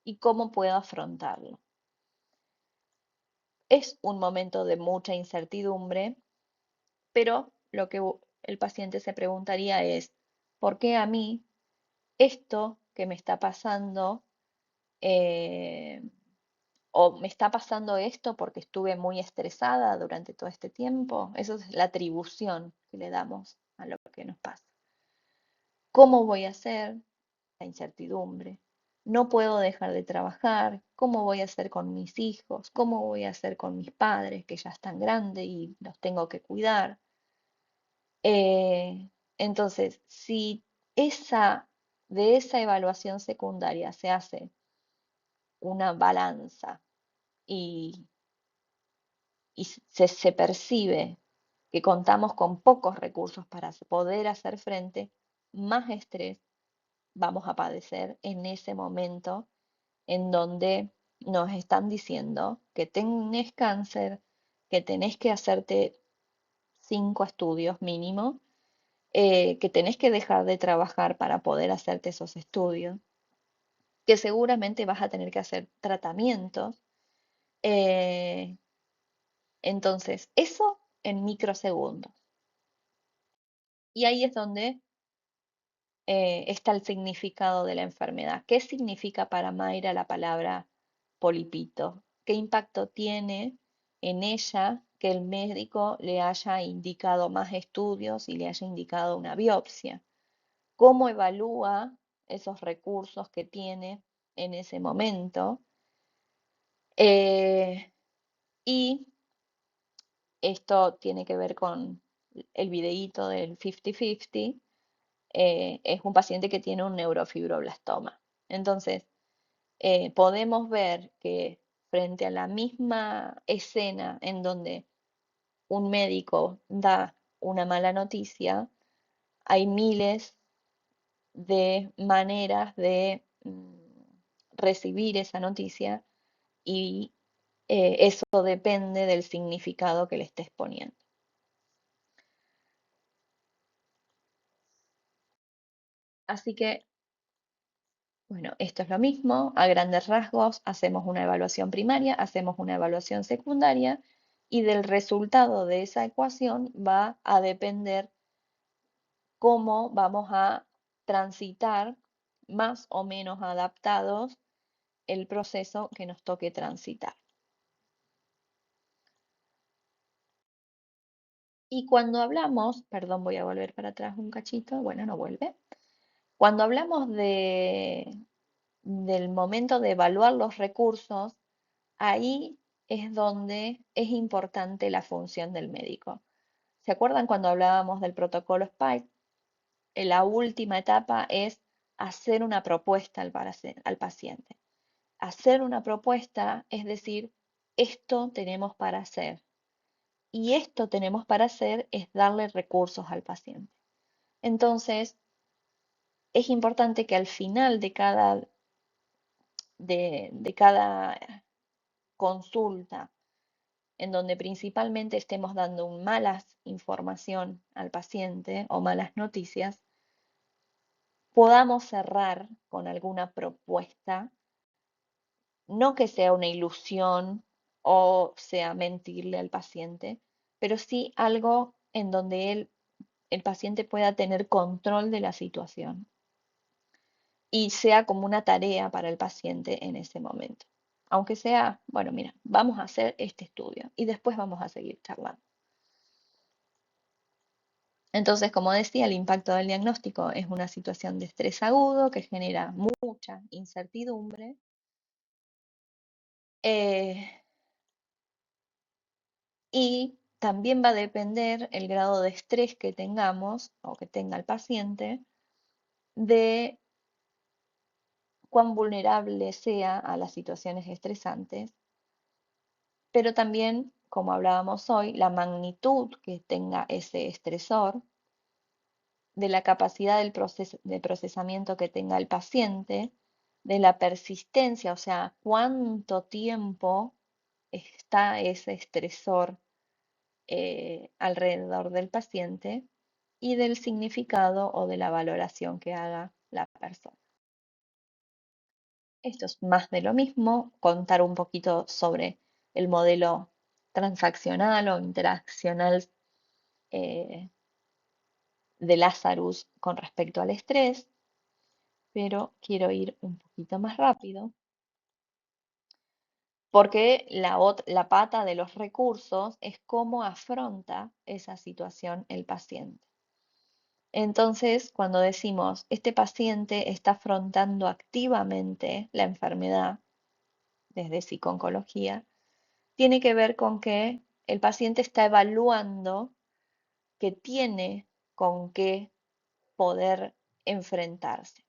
y cómo puedo afrontarlo. Es un momento de mucha incertidumbre, pero lo que el paciente se preguntaría es, ¿por qué a mí esto que me está pasando, eh, o me está pasando esto porque estuve muy estresada durante todo este tiempo? Eso es la atribución que le damos a lo que nos pasa. ¿Cómo voy a hacer? La incertidumbre. No puedo dejar de trabajar. ¿Cómo voy a hacer con mis hijos? ¿Cómo voy a hacer con mis padres que ya están grandes y los tengo que cuidar? Entonces, si de esa evaluación secundaria se hace una balanza y y se percibe que contamos con pocos recursos para poder hacer frente, más estrés vamos a padecer en ese momento en donde nos están diciendo que tenés cáncer, que tenés que hacerte 5 estudios mínimo, que tenés que dejar de trabajar para poder hacerte esos estudios, que seguramente vas a tener que hacer tratamientos. eh, entonces, eso en microsegundos. Y ahí es donde está el significado de la enfermedad. ¿Qué significa para Mayra la palabra polipito? ¿Qué impacto tiene en ella que el médico le haya indicado más estudios y le haya indicado una biopsia? ¿Cómo evalúa esos recursos que tiene en ese momento? Eh, y esto tiene que ver con el videíto del 50-50. Es un paciente que tiene un neurofibroblastoma. Entonces, podemos ver que frente a la misma escena en donde un médico da una mala noticia, hay miles de maneras de recibir esa noticia y eso depende del significado que le estés poniendo. Así que, bueno, esto es lo mismo, a grandes rasgos hacemos una evaluación primaria, hacemos una evaluación secundaria y del resultado de esa ecuación va a depender cómo vamos a transitar más o menos adaptados el proceso que nos toque transitar. Y cuando hablamos, perdón, voy a volver para atrás un cachito, bueno, no vuelve. Cuando hablamos del momento de evaluar los recursos, ahí es donde es importante la función del médico. ¿Se acuerdan cuando hablábamos del protocolo SPIKE? La última etapa es hacer una propuesta al paciente. Hacer una propuesta es decir, esto tenemos para hacer. Y esto tenemos para hacer es darle recursos al paciente. Entonces, es importante que al final de cada consulta, en donde principalmente estemos dando malas información al paciente o malas noticias, podamos cerrar con alguna propuesta, no que sea una ilusión o sea mentirle al paciente, pero sí algo en donde el paciente pueda tener control de la situación y sea como una tarea para el paciente en ese momento. Aunque sea, bueno, mira, vamos a hacer este estudio y después vamos a seguir charlando. Entonces, como decía, el impacto del diagnóstico es una situación de estrés agudo que genera mucha incertidumbre. eh, y también va a depender el grado de estrés que tengamos o que tenga el paciente de cuán vulnerable sea a las situaciones estresantes, pero también, como hablábamos hoy, la magnitud que tenga ese estresor, de la capacidad de procesamiento que tenga el paciente, de la persistencia, o sea, cuánto tiempo está ese estresor alrededor del paciente y del significado o de la valoración que haga la persona. Esto es más de lo mismo, contar un poquito sobre el modelo transaccional o interaccional eh, de Lazarus con respecto al estrés, pero quiero ir un poquito más rápido porque la pata de los recursos es cómo afronta esa situación el paciente. Entonces, cuando decimos, este paciente está afrontando activamente la enfermedad desde psicooncología, tiene que ver con que el paciente está evaluando que tiene con qué poder enfrentarse.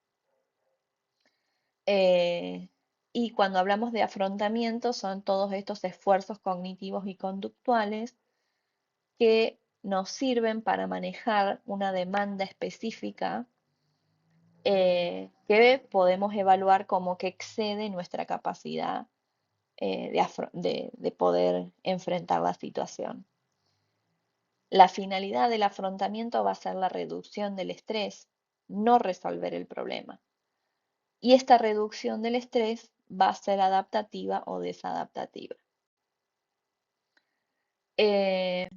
Eh, Y cuando hablamos de afrontamiento, son todos estos esfuerzos cognitivos y conductuales que nos sirven para manejar una demanda específica que podemos evaluar como que excede nuestra capacidad de poder enfrentar la situación. La finalidad del afrontamiento va a ser la reducción del estrés, no resolver el problema. Y esta reducción del estrés va a ser adaptativa o desadaptativa. Eh,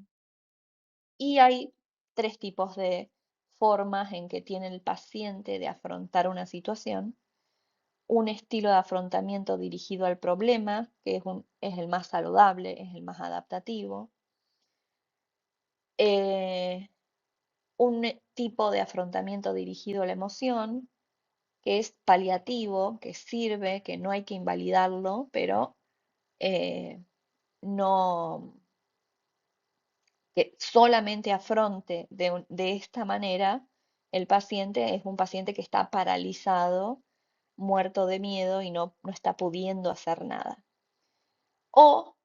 y hay tres tipos de formas en que tiene el paciente de afrontar una situación. Un estilo de afrontamiento dirigido al problema, que es el más saludable, es el más adaptativo. Eh, un tipo de afrontamiento dirigido a la emoción, que es paliativo, que sirve, que no hay que invalidarlo, pero eh, no que solamente afronte de esta manera, el paciente es un paciente que está paralizado, muerto de miedo y no está pudiendo hacer nada. O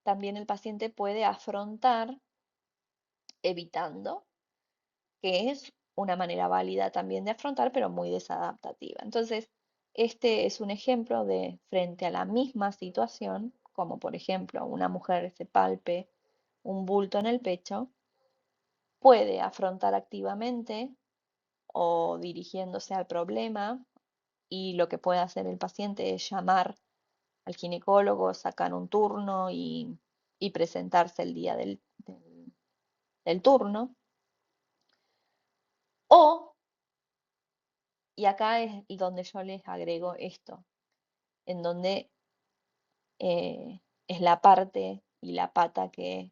también el paciente puede afrontar evitando, que es una manera válida también de afrontar, pero muy desadaptativa. Entonces, este es un ejemplo de frente a la misma situación, como por ejemplo una mujer se palpe un bulto en el pecho, puede afrontar activamente o dirigiéndose al problema y lo que puede hacer el paciente es llamar al ginecólogo, sacar un turno y presentarse el día del turno. O, y acá es donde yo les agrego esto, en donde es la parte y la pata que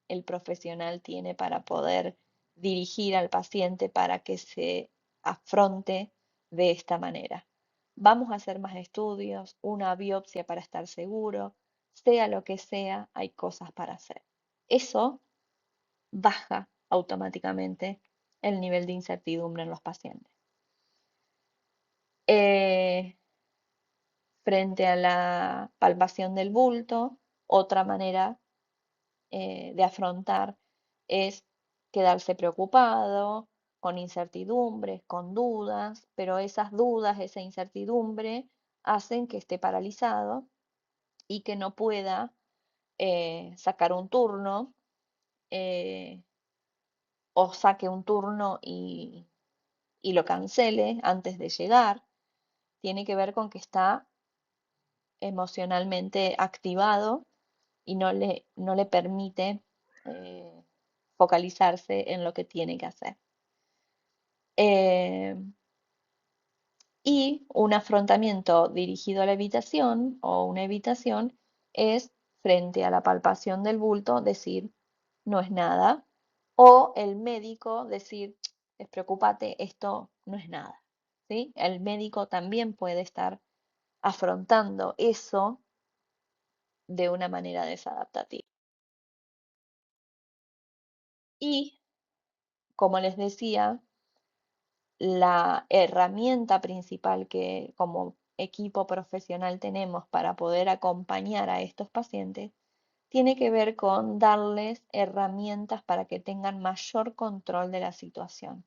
el profesional tiene para poder dirigir al paciente para que se afronte de esta manera. Vamos a hacer más estudios, una biopsia para estar seguro, sea lo que sea, hay cosas para hacer. Eso baja automáticamente el nivel de incertidumbre en los pacientes. Eh, Frente a la palpación del bulto, otra manera de afrontar es quedarse preocupado, con incertidumbres, con dudas, pero esas dudas, esa incertidumbre hacen que esté paralizado y que no pueda sacar un turno eh, o saque un turno y lo cancele antes de llegar. Tiene que ver con que está emocionalmente activado y no le permite eh, focalizarse en lo que tiene que hacer. Eh, y un afrontamiento dirigido a la evitación o una evitación es frente a la palpación del bulto decir no es nada o el médico decir despreocúpate, esto no es nada. ¿Sí? El médico también puede estar afrontando eso de una manera desadaptativa. Y, como les decía, la herramienta principal que como equipo profesional tenemos para poder acompañar a estos pacientes tiene que ver con darles herramientas para que tengan mayor control de la situación.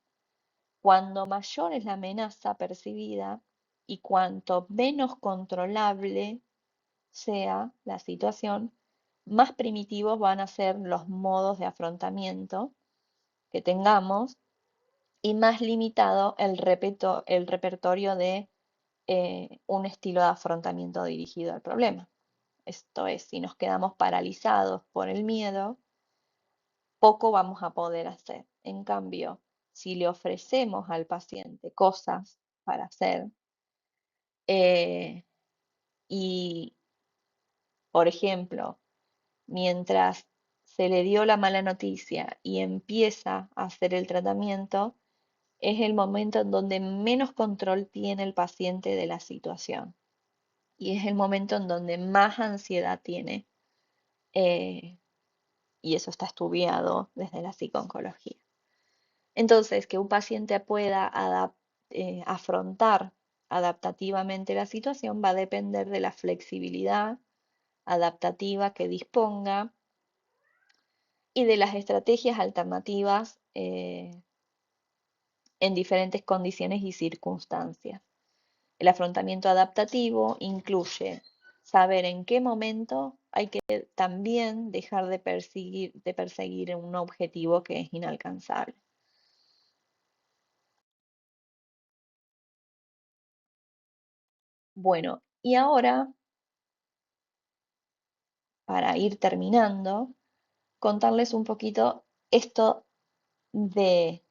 Cuando mayor es la amenaza percibida y cuanto menos controlable sea la situación, más primitivos van a ser los modos de afrontamiento que tengamos y más limitado el repertorio de un estilo de afrontamiento dirigido al problema. Esto es, si nos quedamos paralizados por el miedo, poco vamos a poder hacer. En cambio, si le ofrecemos al paciente cosas para hacer y, por ejemplo, mientras se le dio la mala noticia y empieza a hacer el tratamiento, es el momento en donde menos control tiene el paciente de la situación y es el momento en donde más ansiedad tiene eh, y eso está estudiado desde la psicooncología. Entonces, que un paciente pueda afrontar adaptativamente la situación va a depender de la flexibilidad adaptativa que disponga y de las estrategias alternativas en diferentes condiciones y circunstancias. El afrontamiento adaptativo incluye saber en qué momento hay que también dejar de perseguir un objetivo que es inalcanzable. Bueno, y ahora, para ir terminando, contarles un poquito esto de,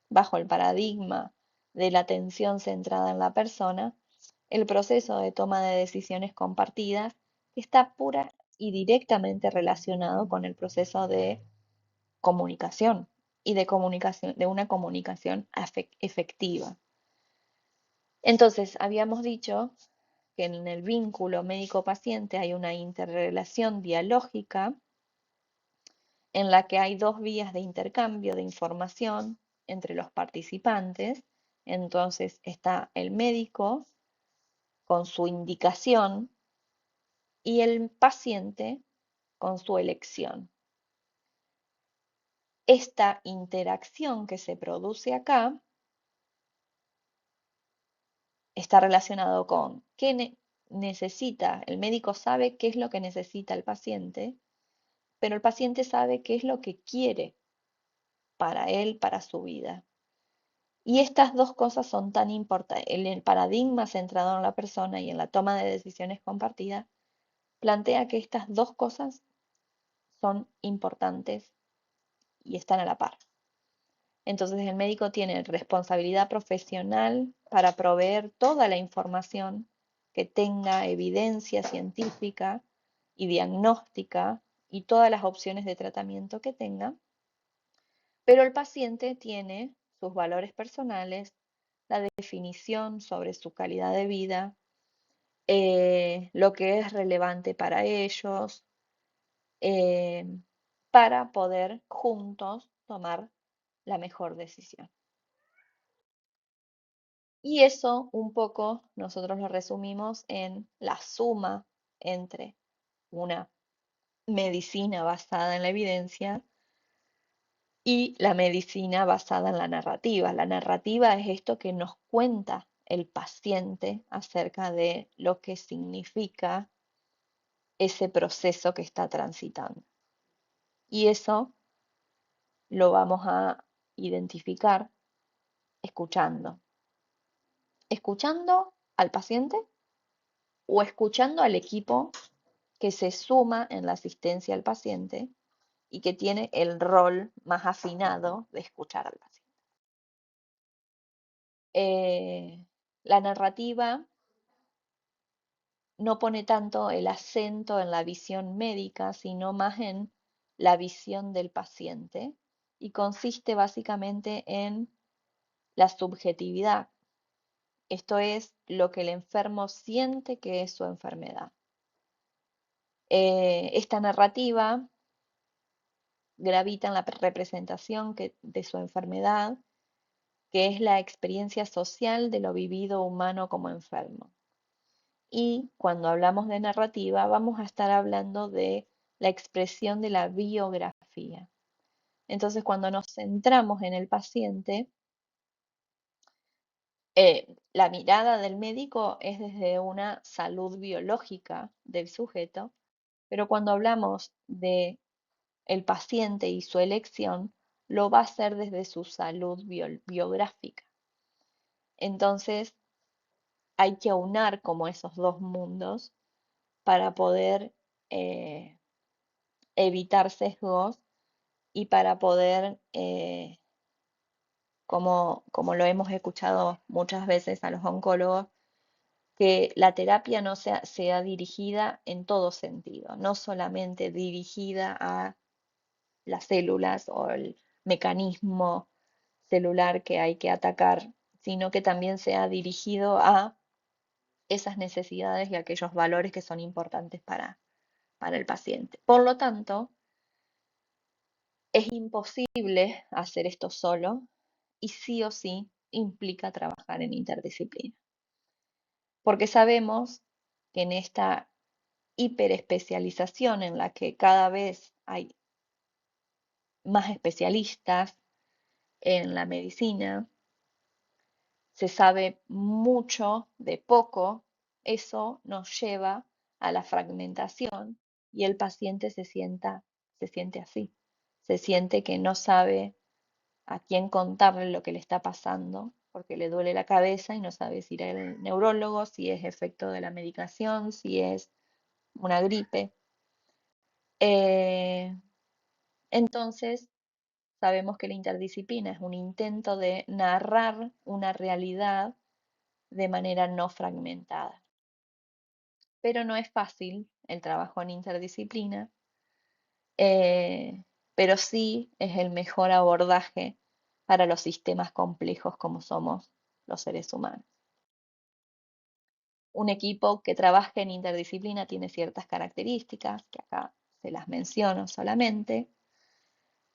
bajo el paradigma de la atención centrada en la persona, el proceso de toma de decisiones compartidas está pura y directamente relacionado con el proceso de comunicación y de comunicación, de una comunicación efectiva. Entonces, habíamos dicho que en el vínculo médico-paciente hay una interrelación dialógica en la que hay dos vías de intercambio de información entre los participantes. Entonces está el médico con su indicación y el paciente con su elección. Esta interacción que se produce acá está relacionado con qué necesita, el médico sabe qué es lo que necesita el paciente, pero el paciente sabe qué es lo que quiere para él, para su vida. Y estas dos cosas son tan importantes. El paradigma centrado en la persona y en la toma de decisiones compartidas plantea que estas dos cosas son importantes y están a la par. Entonces el médico tiene responsabilidad profesional para proveer toda la información que tenga evidencia científica y diagnóstica y todas las opciones de tratamiento que tenga, pero el paciente tiene sus valores personales, la definición sobre su calidad de vida, lo que es relevante para ellos, eh, para poder juntos tomar la mejor decisión. Y eso un poco nosotros lo resumimos en la suma entre una medicina basada en la evidencia y la medicina basada en la narrativa. La narrativa es esto que nos cuenta el paciente acerca de lo que significa ese proceso que está transitando. Y eso lo vamos a identificar escuchando. Escuchando al paciente o escuchando al equipo que se suma en la asistencia al paciente y que tiene el rol más afinado de escuchar al paciente. La narrativa no pone tanto el acento en la visión médica, sino más en la visión del paciente y consiste básicamente en la subjetividad. Esto es lo que el enfermo siente que es su enfermedad. Esta narrativa gravita en la representación de su enfermedad, que es la experiencia social de lo vivido humano como enfermo. Y cuando hablamos de narrativa, vamos a estar hablando de la expresión de la biografía. Entonces, cuando nos centramos en el paciente, la mirada del médico es desde una salud biológica del sujeto, pero cuando hablamos de el paciente y su elección, lo va a hacer desde su salud biográfica. Entonces, hay que aunar como esos dos mundos para poder eh, evitar sesgos y para poder, como lo hemos escuchado muchas veces a los oncólogos, que la terapia no sea dirigida en todo sentido, no solamente dirigida a las células o el mecanismo celular que hay que atacar, sino que también sea dirigido a esas necesidades y aquellos valores que son importantes para el paciente. Por lo tanto, es imposible hacer esto solo y sí o sí implica trabajar en interdisciplina. porque sabemos que en esta hiperespecialización en la que cada vez hay más especialistas en la medicina, se sabe mucho de poco, eso nos lleva a la fragmentación y el paciente se siente así, se siente que no sabe a quién contarle lo que le está pasando, porque le duele la cabeza y no sabe si ir al neurólogo, si es efecto de la medicación, si es una gripe. Eh, entonces, sabemos que la interdisciplina es un intento de narrar una realidad de manera no fragmentada. Pero no es fácil el trabajo en interdisciplina, eh, pero sí es el mejor abordaje para los sistemas complejos como somos los seres humanos. Un equipo que trabaje en interdisciplina tiene ciertas características, que acá se las menciono solamente,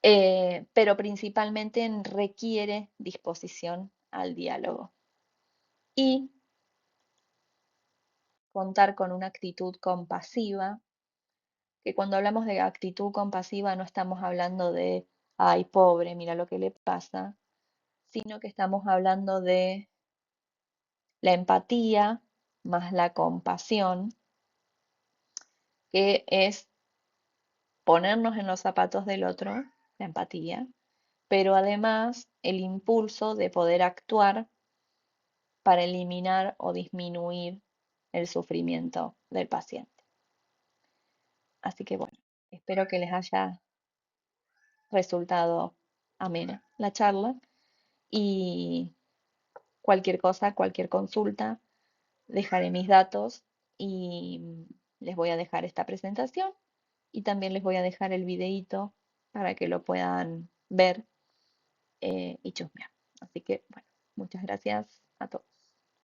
pero principalmente requiere disposición al diálogo y contar con una actitud compasiva, que cuando hablamos de actitud compasiva no estamos hablando de, ay, pobre, mira lo que le pasa, sino que estamos hablando de la empatía más la compasión, que es ponernos en los zapatos del otro, la empatía, pero además el impulso de poder actuar para eliminar o disminuir el sufrimiento del paciente. Así que bueno, espero que les haya resultado amena la charla y cualquier cosa, cualquier consulta, dejaré mis datos y les voy a dejar esta presentación y también les voy a dejar el videíto para que lo puedan ver y chusmear. Así que bueno, muchas gracias a todos.